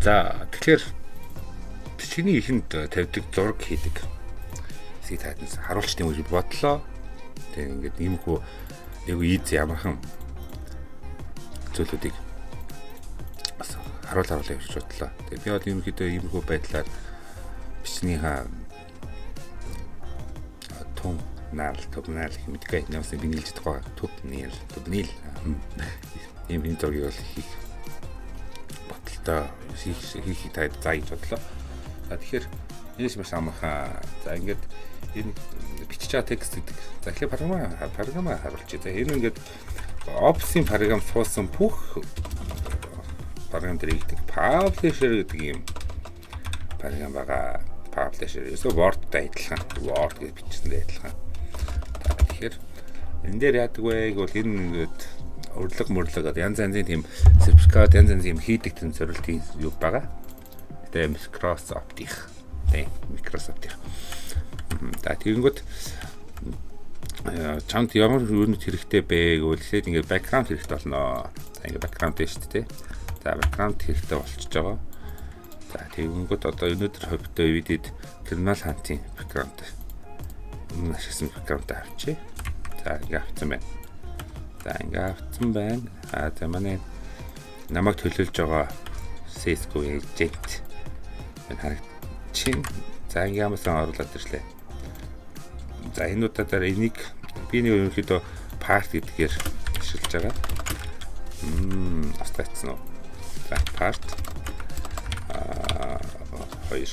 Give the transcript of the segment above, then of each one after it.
За тэгэхээр чиний ихэнд тавьдаг зураг хийдэг хэсгийг тайлбарлаж харуулчны үйл бодлоо. Тэгээ ингээд иймхүү яг ийз ямархан зүйлүүдийг харуулж явж бодлоо. Тэгээ би бол иймхүү байдлаар бичнийхаа том наал гэх мэдгүй нөөс би нийлж байгаа тупнил ийм энэ зургийг бол хийх бодлоо хийх таад зааж бодлоо. Тэгэхээр энэ маш амархан. За ингээд энэ бичиж байгаа текст гэдэг. За эхлээд програма харуулчих. За энэ ингээд Office-ийн програм суусан бүх програм дээр игдэг Publisher гэдэг юм програм байгаа. Publisher эсвэл Word-тай адилхан. Word гэж бичсэндээ адилхан. Тэгэхээр энэ дээр яадаг вэ гэвэл энэ ингээд өрлөг янз янзын тийм сертификат янз янзын хийдэг тийм зорилтын юу байгаа. Тэгээ Microsoft-ийн. За тэгэнгүүт чамд ямар юунууд хэрэгтэй бэ гэвэл тэгээд ингээд background хэрэгтэй болно. За ингээд background дээ шүү дээ. За background хэрэгтэй болчихж байгаа. За тэгэнгүүт одоо өнөөдөр хөвдөө видеод Criminal Hunt-ийн background энэ ашигласан background авчи. За ингээд авсан байна. За манай намайг төлөөлж байгаа Cisco agent энэ харагчин. За ингээд ямарсан оруулаад ирлээ. За энэ удаагаар энийг би нэг ерөнхийдөө part гэдгээр ашиглаж байгаа. Астацсан уу? За part хоёр.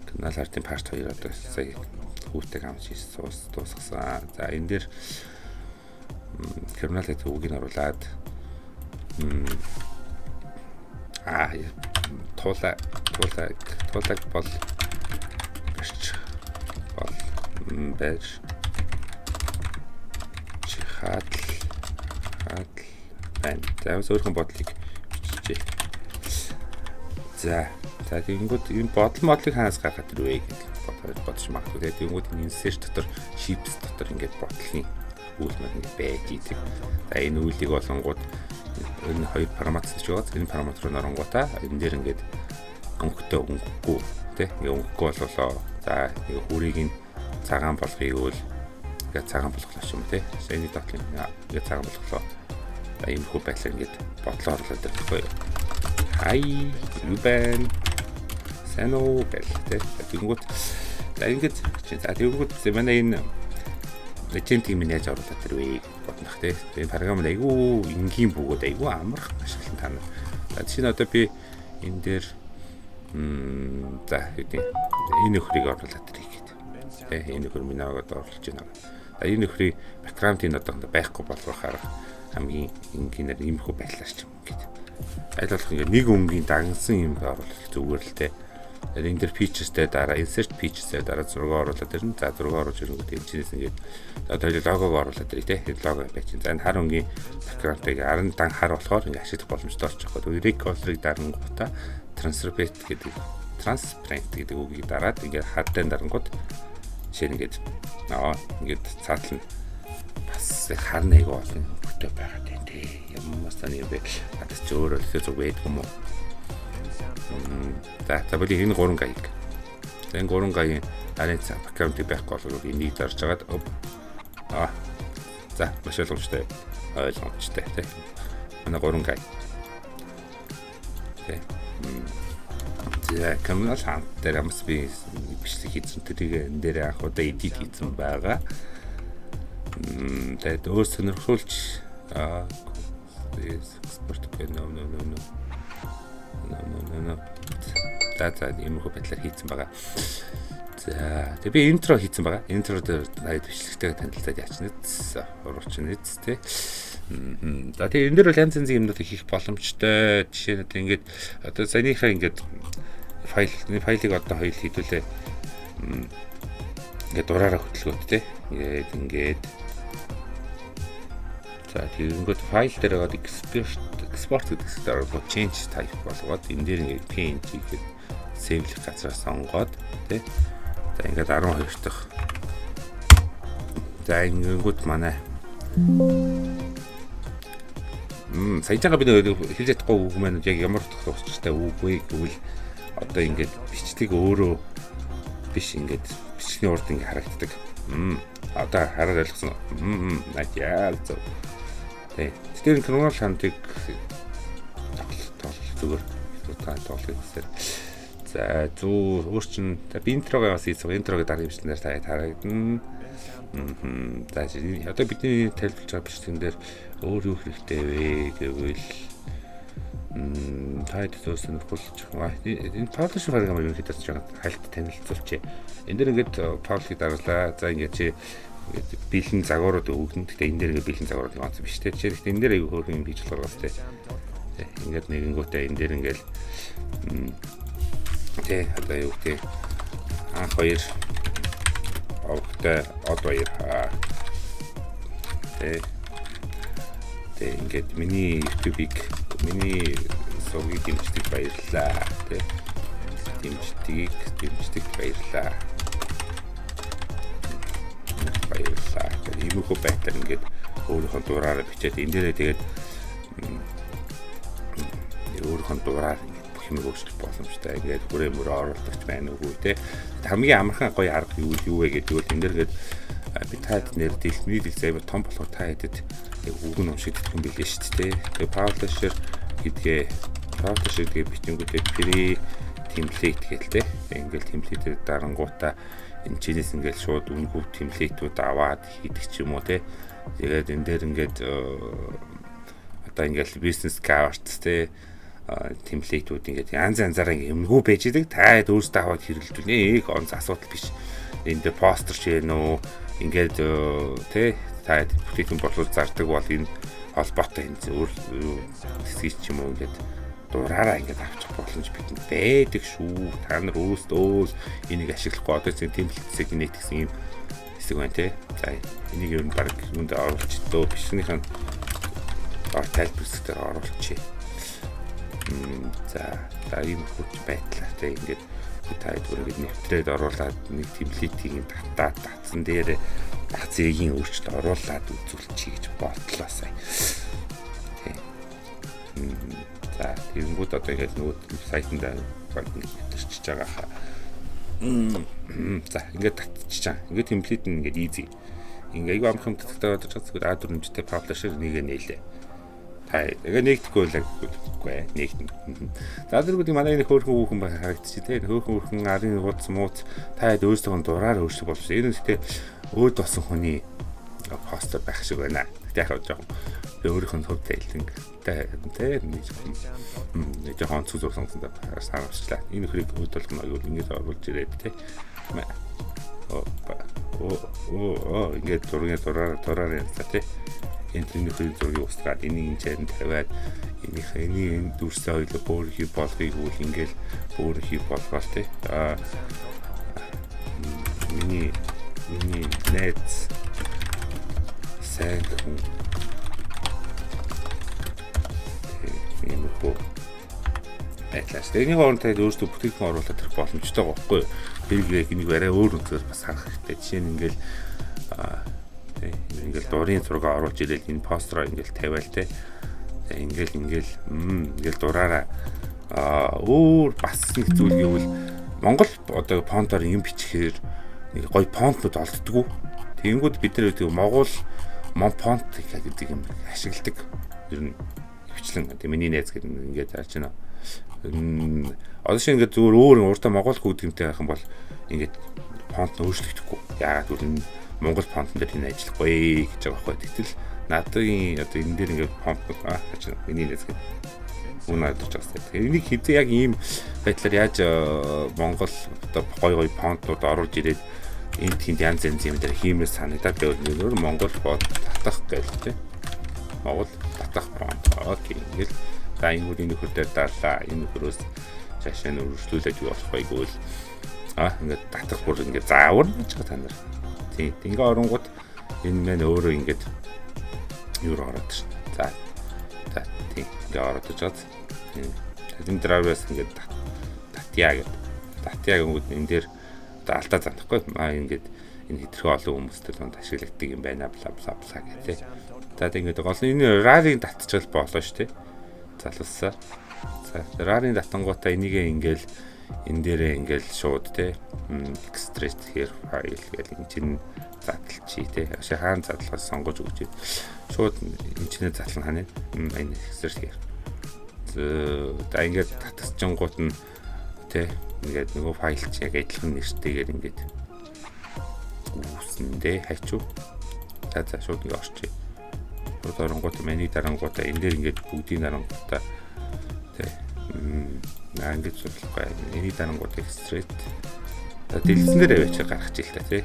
Каналартын part 2 одоо сая хүүтэй хамж дуусгасан. За энэ дээр Criminal гэдэг үгийг оруулаад туулаг бол байж чихад байна. Тэгээс өөрхөн бодлыг биччихье. За тэгэнгүүт энэ бодлыг хаанаас гаргаад ирвэ гэж бодож магадгүй. Тэгэнгүүт энэ search дотор sheets дотор ингээд бодлын үйл маань ингээд байж идэг. За энэ үйлийг болонгууд энэ хоёр параметр ч байгаа. Энэ параметр руу оронгуудаа энэ дээр ингээд өнгөтэй өнгөгүй тий өнгөгүй бололоо. За хүрийг нь цагаан болгоё гэвэл ингээд цагаан болгох юм тий. Сэний дотлын ингээд цагаан болголоо. За ийм хөө байдлаар ингээд бодлоо орлоод ирэхгүй. Хай юу байна? Санаа гэл тий. Тэгэнгүүт за ингээд тэгэнгүүт манай энэ легендийн минь яаж оруулаад ирвэ боднох тий. Энэ програм нь айгүй энгийн бөгөөд айгүй амархан ашиглан тана. За чинь одоо би энэ дээр за энэ нөхрийг оруулаад ирье гэдэг. Энэ нөхөр минь аваад оруулж байна. За энэ нөхрийн background-ийн одоо байхгүй болгохоор хамгийн энгийнээр иймэрхүү байдлаар ч юм гэдэг. Аль болох ингээд нэг өнгийн дагнсан юм оруулах зүгээр л дээ. Энэ дээр features-тэй дараа insert features-тэй дараа зураг оруулаад ирнэ. За зураг оруулж ирэнгүүт энэ чинээс ингээд одоо логог оруулаад ирээ те. Энэ лого байж. За энэ хар өнгийн background-ыг арын дан хар болохоор ингээд ашиглах боломжтой болчихгоо. Rec color-ыг дарангуудаа transparent гэдэг үгийг дараад ингээд хардтай дарангууд жишээ нь ингээд цаатлан бас харна айгаа олон хөтөө байгаад байна тий. Ямаас тань юм бэ? Адас ч өөрөө л зөв байдаг юм уу? За табли энэ 3 гайг. Энэ 3 гайгийн арын background-ыг байхгүй болохоор энийг зарж агаад за маш ойлгомжтой тий. Манай 3 гай. Тий. За Criminal Hunt дээр амс би бичлэг хийсэн тэрийг энэ дээр анх удаа edit хийсэн байгаа. Тэгээд өөр сонирхолч export no. За иймэрхүү байдлаар хийсэн байгаа. За тэгээ би интро хийсэн байгаа. Интро дээр найд бичлэгтэй танилцаад яачнаас оруулчихна тий. За тэгээ энэ дээр бол янз янзын юмнууд хийх боломжтой. Жишээ нь ингээд одоо саяныхаа ингээд файлыг одоо хоёул хийдүүлээ. Ингээд дураараа хөтөлгөөд тий. Ингээд за тэгэнгүүт файл дээр гоод export гэдэг дээр change type болгоод энэ дээр ингээд png гэдэг save-лэх газраас сонгоод тий. За ингээд 12 дахь. За ингэнгүүт манай Саяжгаа бид хэлж чадахгүй үг маань яг ямар утгатай үг вэ гэвэл одоо ингээд бичлэг өөрөө биш ингээд бичгийн урд ингээд харагддаг. Одоо хараад ойлгосон. Яа зөв. Тэр кино шантыг зүгээр тоглох гэсэн. За зүү өөр чин би интрогоо бас интрогоо дараа хэмжлэнээр та харагдана. За одоо бидний тайлбарлаж байгаа бичлэгэн дээр өөр юу хэрэгтэй вэ гэвэл таад төсөн болж байгаа. Энэ паблишер хараг юм ерөнхийдөө ч хальт танилцуулчих. Энд дэр ингээд паблишийг дараалаа. За ингээд чи бэлэн загварууд өгнө. Гэхдээ энэ дэр ингээд бэлэн загварууд онцсон биш те. Жишээлбэл энэ дэр аягүй хөөрхөн юм хийж болохоор бас те. Ингээд нэгэнгүүтээ энэ дэр ингээд те одоо юу те анх хоёр огтой од хоёр те ингээд миний YouTube-ийг миний сувгийг дэмждэг баярлалаа те. Дэмждэг баярлалаа. Иймэрхүү байдлаар ингээд өөрийнхөө дураараа бичээд энэ дээрээ тэгээд өөрийнхөө дураар бүх юм өөрчлөх боломжтой. Ингээд хүрээ оруулагч байна уу те. Хамгийн амархан гоё арга юу вэ гэдэг нь энэ дэр ингээд би таад нэр дэлхний зэвэр том болохоор та хэдэд үг нь уншигддаг юм билээ шүү дээ. Тэгээ publisher гэдгээ бичингүүтээ free template гээл те. Ингээл template-ээр дарангуудаа энэ чинээс ингээл шууд үнгүй template-ууд аваад хийдэг ч юм уу те. Тэгээд энэ дээр ингээд одоо ингээл business cards те темплейтүүд ингээд янз янзаараа юмгүй байж идэг. Та өөрсдөө аваад хэрэглэжүүлнэ. Их онц асуудал биш. Энд дээр постэр ч юм уу ингээд те та бүтээгдэхүүн боловсрол зардаг бол энэ холбоотой энэ өөр хэсгийг ч юм уу ингээд дураараа ингээд авчих боломж бидэнд байдаг шүү. Та нар өөрсдөө энийг ашиглахгүй одоо чинь темплейтсийг нэтгсэн юм хэсэг байна те. За энийг ер нь баг юунд оруулж дөө бичнийхэн тайлбарлалтаар оруулчих. За ийм хүч байдлаар те ингээд та өөрөөр нэвтрээд оруулаад нэг темплейтийг татсан дээр бацгийн өөрчлөлт оруулаад үзүүлчихье гэж бодлоо сая. За тэгэнгүүт одоо ингээд нөгөө сайтанда батарчиж байгаа хаа. За ингээд татчихаа. Ингээд темплейт нь ингээд easy. Ингээд айгүй амархан татдаг одоо зүгээр A4 хэмжээтэй publisher нэгэ нээлээ. Тэгээ нэгдэхгүй байлгүй нэгтэн. За зэрэгүүд манай энэ хөөрхөн хүүхэн харагдчих тий. Хөөрхөн арын хуудас мууц та хэд өөрсдөө дураар өөрчлөх болсон. Энэ үстэй өөд болсон хүний постэр байх шиг байна. Гэтэ яг жоохон өөрийнх нь хөв тайлбар тий нэг жоохон цүзүүр сонгосон санамжлаа. Энэ хөрийг өөд болгоно аюул ингэж оруулж ирээд тий. Ингээд дураар явцаа тий. Энэ хөрийн зургийг устгаад энийг энэ тавиад энийг дүрсээ ойлоо бөөрхий болгоёг үл ингээл бөөрхий болгоол тий. Миний найз сайн хүн ийм хөө байдлаас энийг оронтой өөрсдөө бүтээгдэхүүн оруулаад ирэх боломжтой байхгүй юу? Тэрийг энийг арай өөр үнээр бас харах хэрэгтэй. Жишээ нь ингээл дурын зураг оруулж ирэл энэ постероо ингээл тавиал те. Ингээл дураараа өөр бас нэг зүйл гэвэл Монгол одоо фонтоор юм бичихээр нэг гоё фонтууд олддгоо. Тэгэнгүүт бид нэр Монгол фонт гэдэг юм ашигладаг. Ер нь хвчлэн миний найз гэдэг ингээд харж байна. Одоо шиг ингээд зүгээр өөр уртаа Монгол хөгдгөнтэй байх юм бол ингээд фонт нь өөрчлөгдөхгүй. Яагаад гэвэл Монгол фонтон дээр энэ ажиллахгүй гэж байгаа байхгүй. Тэгтэл надын одоо энэ дээр ингээд фонт гэж миний найз гэдэг үнэ адилж байгаа. Тэгэхээр энийг хэзээ яг ийм байдлаар яаж Монгол одоо гоё фонтууд оруулж ирээд энд тэнд янз юм дээр хиймээс санагдаад байвал Монгол фонт татах гэж тийм. Монгол татах фонт. Окей. Ингээл за энэ үеийн нөхөр дээр даалаа. Энэ нөхрөөс цаашаа өргөжлүүлээд юу болох байг вэ? Ингээд татах бүр ингээд заавар гэж та нар. Тийм. Ингээ оронгууд энэ мэн өөрөө ингээд юу ороод шин. За тийм. Ингээ ороод чад. Тийм драйверс ингээд татьяа гэдэг. Татьяа гэмүүд энэ дээр одоо алдаа зандахгүй. Ингээд энэ хэтэрхий олон хүмүүстэй донд ашиглагддаг юм байна бла бла бла гэдэг. За тэгээд гол нь энэ RAR-ийн татчихвал болоо шүү дээ. Залуусаа. За RAR-ийн татангуудаа энийгээ ингээл энэ дээрээ ингээл шууд те extract here file гэх юм чинь задлчий те. Ашиг хаана задлахаас сонгож өгч шууд энэ чинь задлан хана энэ extract here. За ингээд татчихгонгууд нь те ингээд нөгөө файл чи яг адилхан нэртэйгээр ингээд үүснэндээ хайчуу. За шууд ингээд орчих. Шууд оронгууд миний дарангуудаа энэ дээр ингээд бүгдийн дарангуудаа те ингээд судлахгүй. Эний дарангууд extract. За дэлгэсэн дээр авчиж гаргах жил та тий.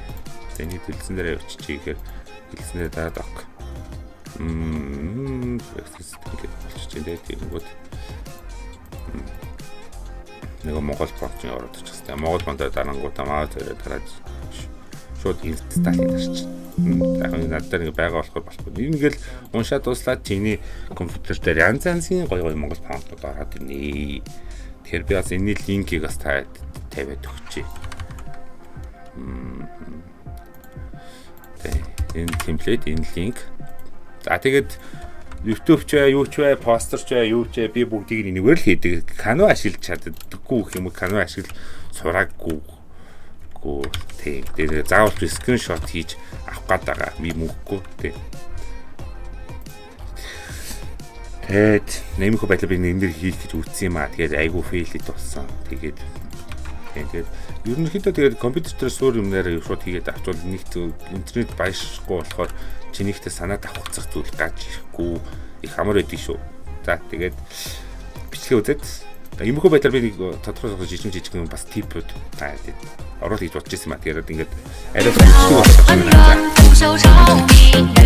Эний дэлгэсэн дээр авчиж ихээр дэлгэснээр дараа док. Ингээд болчих юм дээ тиймгүүд. Нэг Монгол фонтын ороод очих хэвээр. Монгол фонтоор дарангуудаа маа зэрэг дараад шууд инсталлыг тарчих. Яг энэ надад нэг байгаа болохгүй. Энэ ингээл уншаад дуслаад чиний компьютер дээр янз янзын гоё Монгол фонтууд ороод ирнэ. Тэгэхээр би бас энэний линкийг бас тавиад өгчээ. Энэ темплейт, энэ линк. За тэгээд YouTube ч бай, юу ч бай, постер ч бай, юу ч бай би бүгдийг нэгээр л хийдэг. Canva ашиглаж чаддаггүй гэх юм уу? Canva ашиглаж сураагүй. Тийм. Тэгээд заавал скриншот хийж авах гээд байгаа. Би мөнгөгүй тийм. Тэгээд нэмэх байдлаа би энэ дээр хийх гэж үтсэн юм аа. Тэгээд айгүй фейлэд болсон. Тэгээд ерөнхийдөө тэгээд компьютер дээр суур юмнаар шууд хийгээд авчвал нэг интернет баяшгүй болохоор чинийхтэй санаад авахцах зүйл гаж ирэхгүй их амар байдгийг шүү. За тэгээд бичлэгээ үзээд иймэрхүү байдлаар би нэг тодорхой жижиг юм бас типүүд оруулах гэж бодож ирсэн юм аа. Тэгээд ингээд арай бичлэг болгох юм байна.